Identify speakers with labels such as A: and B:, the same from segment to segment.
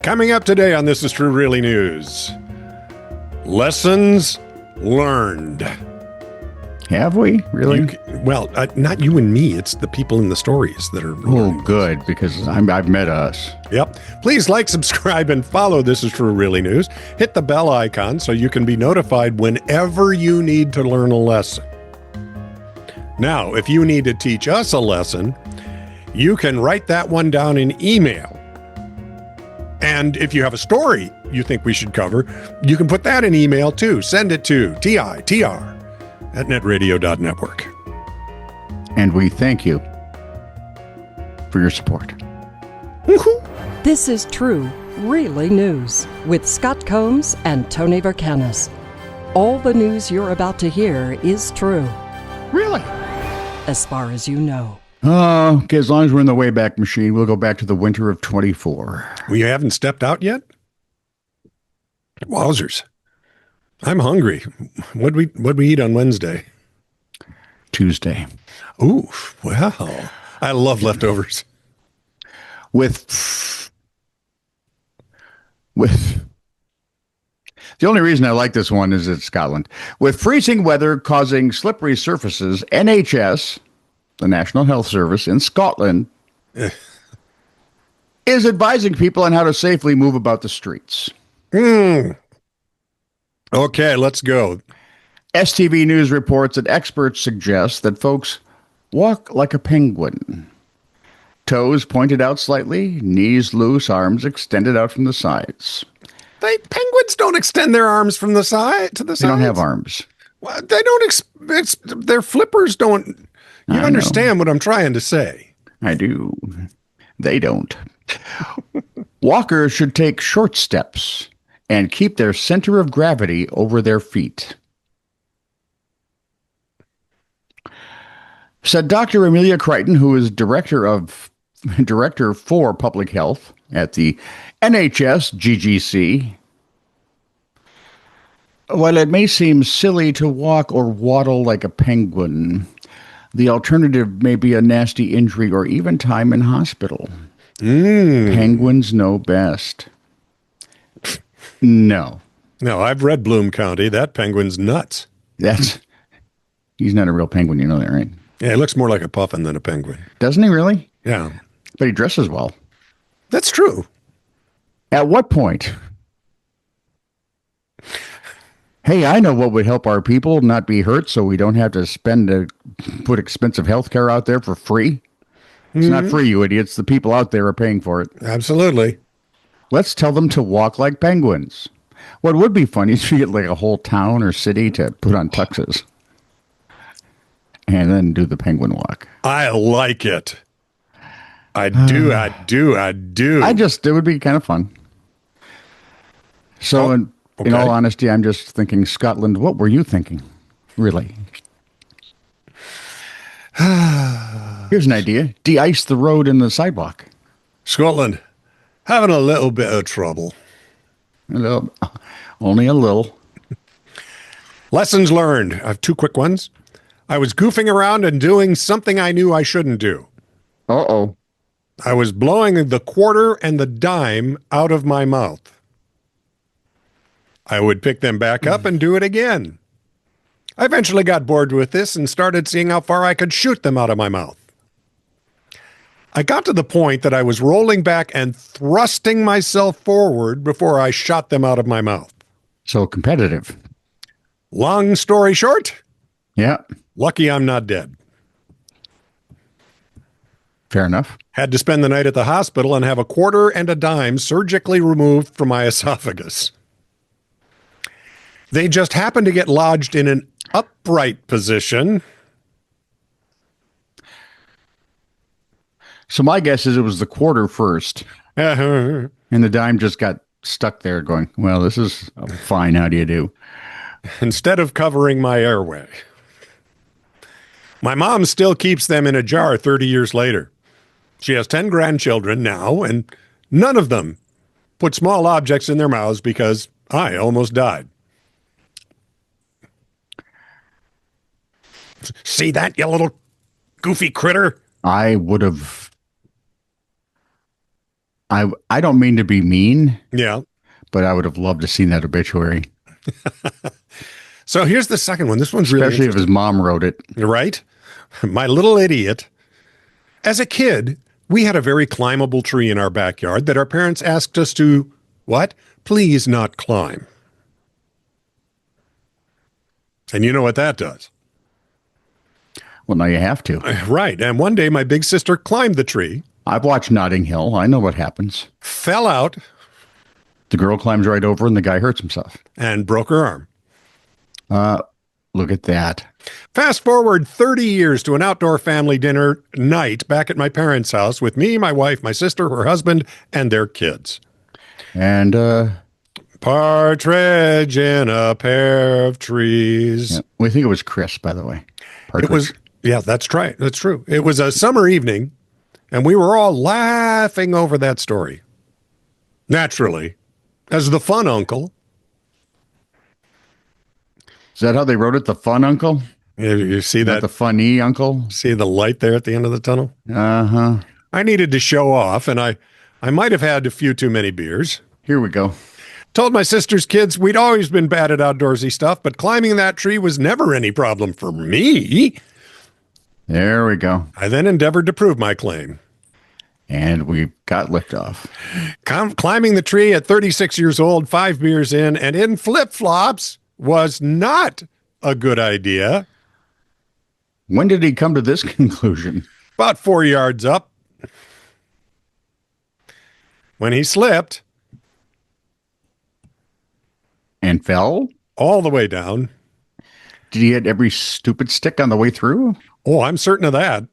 A: Coming up today on This Is True Really News. Lessons learned.
B: Have we? Really?
A: Not you and me. It's the people in the stories that are learning.
B: Oh, good, because I've met us.
A: Yep. Please like, subscribe, and follow This Is True Really News. Hit the bell icon so you can be notified whenever you need to learn a lesson. Now, if you need to teach us a lesson, you can write that one down in email. And if you have a story you think we should cover, you can put that in email too. Send it to TITR@netradio.network.
B: And we thank you for your support.
C: This is True Really News with Scott Combs and Tony Verkinnes. All the news you're about to hear is true.
B: Really?
C: As far as you know.
B: Okay, as long as we're in the Wayback Machine, we'll go back to the winter of 24.
A: We haven't stepped out yet? Wowzers. I'm hungry. What'd we eat on Wednesday?
B: Tuesday.
A: Ooh, wow. I love leftovers.
B: With the only reason I like this one is it's Scotland. With freezing weather causing slippery surfaces, NHS, the National Health Service in Scotland, is advising people on how to safely move about the streets.
A: Okay, let's go.
B: STV News reports that experts suggest that folks walk like a penguin. Toes pointed out slightly, knees loose, arms extended out from the sides.
A: Penguins don't extend their arms from the side to the side.
B: They don't have arms.
A: Well, they don't. Their flippers don't. You understand what I'm trying to say?
B: I do. They don't. Walkers should take short steps and keep their center of gravity over their feet, said Dr. Amelia Crichton, who is director for public health at the NHS GGC. While it may seem silly to walk or waddle like a penguin, the alternative may be a nasty injury or even time in hospital. Penguins know best. No,
A: I've read Bloom County. That penguin's nuts.
B: He's not a real penguin, you know that, right?
A: Yeah, he looks more like a puffin than a penguin.
B: Doesn't he really?
A: Yeah.
B: But he dresses well.
A: That's true.
B: At what point? Hey, I know what would help our people not be hurt so we don't have to put expensive health care out there for free. It's not free, you idiots. The people out there are paying for it.
A: Absolutely.
B: Let's tell them to walk like penguins. What would be funny is if you get like a whole town or city to put on tuxes and then do the penguin walk.
A: I like it. I do.
B: It would be kind of fun. So, in all honesty, I'm just thinking, Scotland, what were you thinking? Really? Here's an idea. De-ice the road and the sidewalk.
A: Scotland, having a little bit of trouble.
B: Only a little.
A: Lessons learned. I have two quick ones. I was goofing around and doing something I knew I shouldn't do.
B: Uh-oh.
A: I was blowing the quarter and the dime out of my mouth. I would pick them back up and do it again. I eventually got bored with this and started seeing how far I could shoot them out of my mouth. I got to the point that I was rolling back and thrusting myself forward before I shot them out of my mouth.
B: So competitive.
A: Long story short,
B: yeah.
A: Lucky I'm not dead.
B: Fair enough.
A: Had to spend the night at the hospital and have a quarter and a dime surgically removed from my esophagus. They just happened to get lodged in an upright position.
B: So my guess is it was the quarter first. And the dime just got stuck there going, well, this is fine. How do you do?
A: Instead of covering my airway. My mom still keeps them in a jar 30 years later. She has 10 grandchildren now, and none of them put small objects in their mouths because I almost died. See that, you little goofy critter?
B: I would have I don't mean to be mean,
A: Yeah.
B: but I would have loved to seen that obituary,
A: So here's the second one. This one's really
B: especially if his mom wrote it.
A: right? My little idiot. As a kid, we had a very climbable tree in our backyard that our parents asked us to, what? Please not climb. And you know what that does?
B: Well, now you have to.
A: Right. And one day my big sister climbed the tree,
B: I've watched Notting Hill. I know what happens.
A: fell out,
B: The girl climbs right over and the guy hurts himself.
A: and broke her arm.
B: Look at that.
A: Fast forward 30 years to an outdoor family dinner night back at my parents' house with me, my wife, my sister, her husband, and their kids.
B: And
A: Partridge in a pair of trees.
B: yeah, we think it was Chris, by the way.
A: It was, yeah, that's right. That's true. It was a summer evening, and we were all laughing over that story. Naturally, as the fun uncle.
B: Is that how they wrote it? The fun uncle?
A: You see
B: Not
A: that?
B: the funny uncle?
A: See the light there at the end of the tunnel?
B: Uh-huh.
A: I needed to show off, and I might have had a few too many beers.
B: Here we go.
A: Told my sister's kids we'd always been bad at outdoorsy stuff, but climbing that tree was never any problem for me.
B: There we go.
A: I then endeavored to prove my claim.
B: And we got liftoff.
A: Climbing the tree at 36 years old, 5 beers in, and in flip-flops was not a good idea.
B: When did he come to this conclusion?
A: About 4 yards up. When he slipped
B: And fell?
A: all the way down.
B: Did he hit every stupid stick on the way through?
A: Oh, I'm certain of that.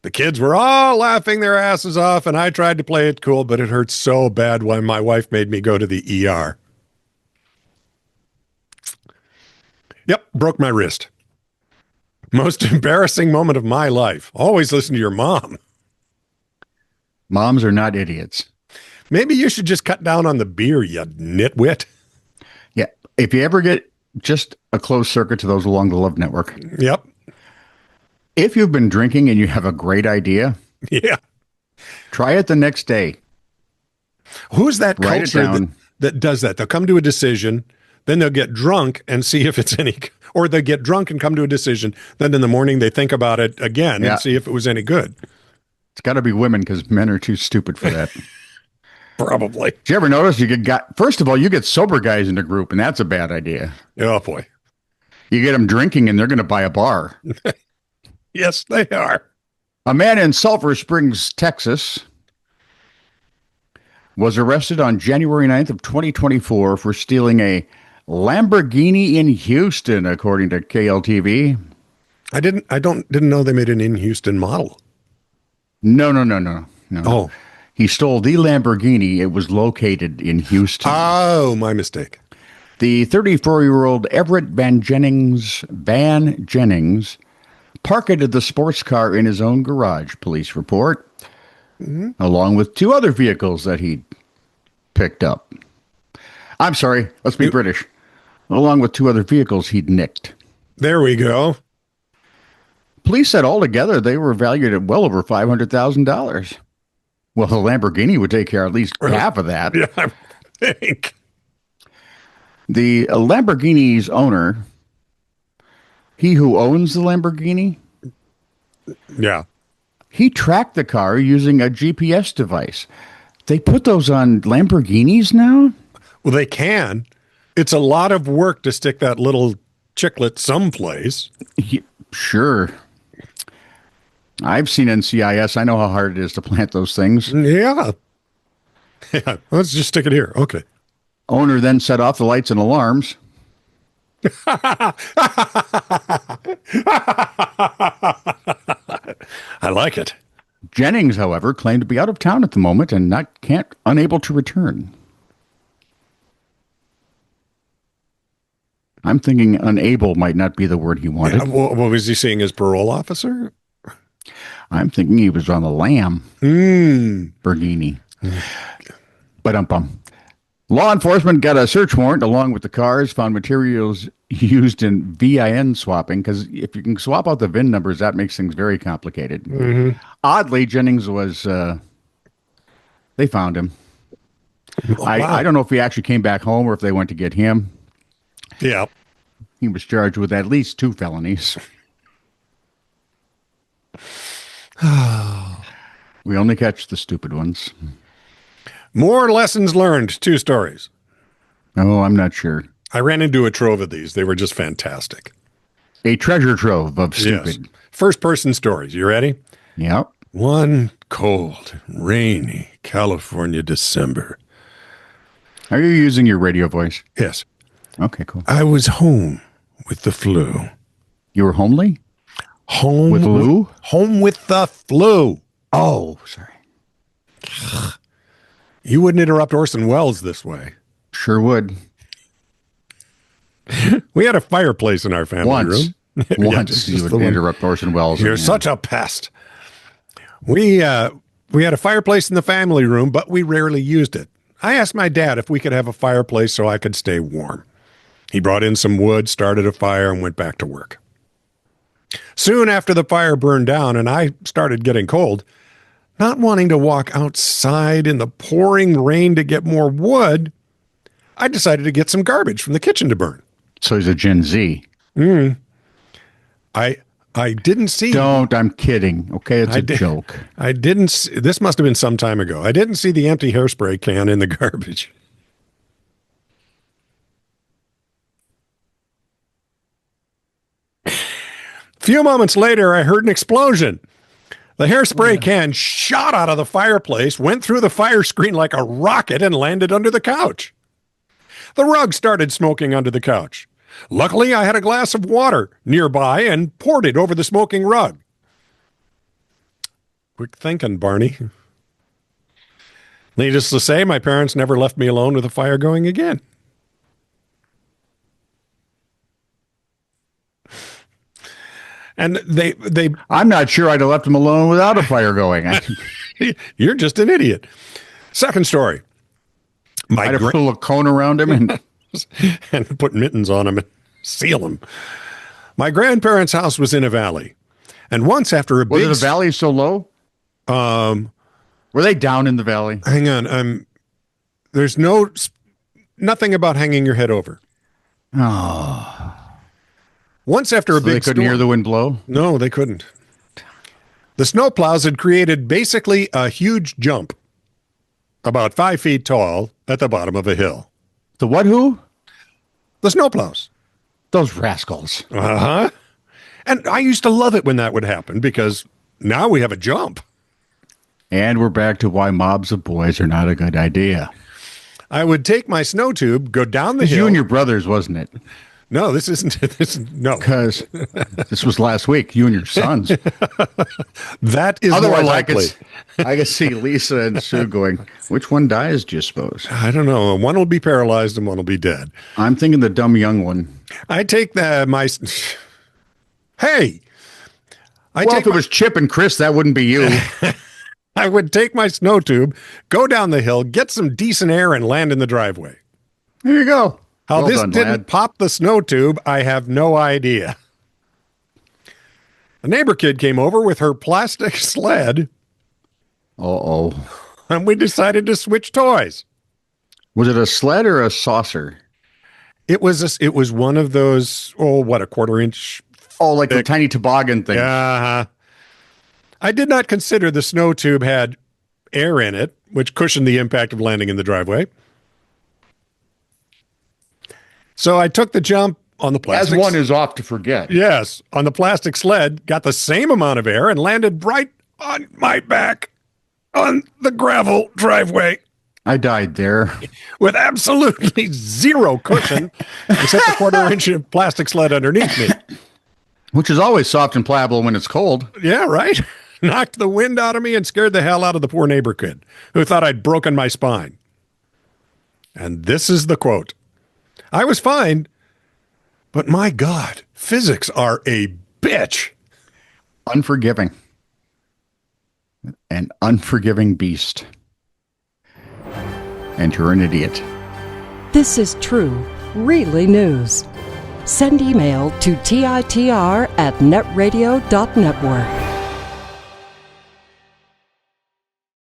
A: The kids were all laughing their asses off, and I tried to play it cool, but it hurt so bad when my wife made me go to the ER. Yep, broke my wrist. Most embarrassing moment of my life. Always listen to your mom.
B: Moms are not idiots.
A: Maybe you should just cut down on the beer, you nitwit.
B: Yeah. If you ever get just a closed circuit to those along the Love Network,
A: Yep.
B: if you've been drinking and you have a great idea,
A: Yeah.
B: try it the next day.
A: Who's that
B: Write it
A: culture
B: down.
A: that does that? They'll come to a decision, then they'll get drunk and see if it's any, or they get drunk and come to a decision. Then in the morning they think about it again
B: Yeah.
A: and see if it was any good.
B: It's got to be women because men are too stupid for that.
A: Probably.
B: Did you ever notice first of all, you get sober guys in a group, and that's a bad idea.
A: Oh boy.
B: You get them drinking, and they're going to buy a bar.
A: Yes, they are.
B: A man in Sulphur Springs, Texas, was arrested on January 9th of 2024 for stealing a Lamborghini in Houston, according to KLTV.
A: I didn't know they made an in Houston model.
B: No.
A: Oh.
B: He stole the Lamborghini. It was located in Houston.
A: Oh, my mistake.
B: The 34-year-old Everett Van Jennings pocketed the sports car in his own garage, police report, along with 2 other vehicles that he picked up. I'm sorry, let's be British. Along with 2 other vehicles he'd nicked.
A: There we go.
B: Police said altogether they were valued at well over $500,000. Well, the Lamborghini would take care of at least half of that.
A: Yeah, I think.
B: The Lamborghini's owner, he who owns the Lamborghini,
A: Yeah.
B: he tracked the car using a GPS device. They put those on Lamborghinis now?
A: Well, they can. It's a lot of work to stick that little chiclet someplace.
B: Sure. I've seen NCIS. I know how hard it is to plant those things.
A: Yeah. Yeah. Let's just stick it here. Okay.
B: Owner then set off the lights and alarms.
A: I like it.
B: Jennings, however, claimed to be out of town at the moment and unable to return. I'm thinking unable might not be the word he wanted.
A: Yeah, what was he seeing as parole officer?
B: I'm thinking he was on a Lamborghini. Ba-dum-bum. Law enforcement got a search warrant along with the cars, found materials used in VIN swapping, because if you can swap out the VIN numbers, that makes things very complicated. Oddly, Jennings was They found him.
A: Wow.
B: I don't know if he actually came back home or if they went to get him.
A: Yeah.
B: He was charged with at least 2 felonies. We only catch the stupid ones.
A: More lessons learned. 2 stories.
B: Oh, I'm not sure.
A: I ran into a trove of these. They were just fantastic.
B: A treasure trove of stupid.
A: Yes. First person stories. You ready?
B: Yep.
A: One cold, rainy California December.
B: Are you using your radio voice?
A: Yes.
B: Okay, cool.
A: I was home with the flu.
B: You were homely?
A: Home
B: With Lou?
A: Home with the flu.
B: Oh, sorry.
A: You wouldn't interrupt Orson Welles this way.
B: Sure would.
A: We had a fireplace in our family room.
B: Once
A: just
B: you
A: the
B: would
A: one.
B: interrupt Orson Welles.
A: You're such a pest. We had a fireplace in the family room, but we rarely used it. I asked my dad if we could have a fireplace so I could stay warm. He brought in some wood, started a fire, and went back to work. Soon after the fire burned down and I started getting cold, not wanting to walk outside in the pouring rain to get more wood, I decided to get some garbage from the kitchen to burn.
B: So he's a Gen Z.
A: I didn't see.
B: Don't. I'm kidding. Okay, it's a joke.
A: I didn't. This must have been some time ago. I didn't see the empty hairspray can in the garbage. A few moments later, I heard an explosion. The hairspray can shot out of the fireplace, went through the fire screen like a rocket, and landed under the couch. The rug started smoking under the couch. Luckily, I had a glass of water nearby and poured it over the smoking rug. Quick thinking, Barney. Needless to say, my parents never left me alone with the fire going again. And
B: I'm not sure I'd have left him alone without a fire going.
A: You're just an idiot. Second story.
B: I'd have put a little cone around him
A: and put mittens on him and seal him. My grandparents' house was in a valley. And once after a big...
B: Was the valley so low? Were they down in the valley?
A: Hang on. There's nothing about hanging your head over.
B: Oh.
A: Once after a big
B: they couldn't hear the wind blow?
A: No, they couldn't. The snowplows had created basically a huge jump, about 5 feet tall, at the bottom of a hill.
B: The what who?
A: The snowplows.
B: Those rascals.
A: Uh-huh. And I used to love it when that would happen because now we have a jump.
B: And we're back to why mobs of boys are not a good idea.
A: I would take my snow tube, go down the hill.
B: You and your brothers, wasn't it?
A: No, this isn't. No.
B: Because this was last week, you and your sons.
A: That is
B: otherwise
A: more likely.
B: I could see Lisa and Sue going, which one dies, do you suppose?
A: I don't know. One will be paralyzed and one will be dead.
B: I'm thinking the dumb young one.
A: I take Hey!
B: If it was Chip and Chris, that wouldn't be you.
A: I would take my snow tube, go down the hill, get some decent air, and land in the driveway.
B: There you go.
A: How
B: well
A: this
B: done,
A: didn't
B: lad.
A: pop the snow tube, I have no idea. A neighbor kid came over with her plastic sled.
B: Uh-oh.
A: And we decided to switch toys.
B: Was it a sled or a saucer?
A: It was one of those, a quarter-inch.
B: Oh, like the tiny toboggan thing.
A: Yeah. I did not consider the snow tube had air in it, which cushioned the impact of landing in the driveway. So I took the jump on the plastic.
B: As one is off to forget.
A: Yes, on the plastic sled, got the same amount of air and landed right on my back on the gravel driveway.
B: I died there.
A: With absolutely zero cushion, except the quarter-inch plastic sled underneath me.
B: Which is always soft and pliable when it's cold.
A: Yeah, right? Knocked the wind out of me and scared the hell out of the poor neighbor kid who thought I'd broken my spine. And this is the quote. I was fine, but my God, physics are a bitch.
B: Unforgiving. An unforgiving beast. Enter an idiot.
C: This is true, really news. Send email to TITR@netradio.network.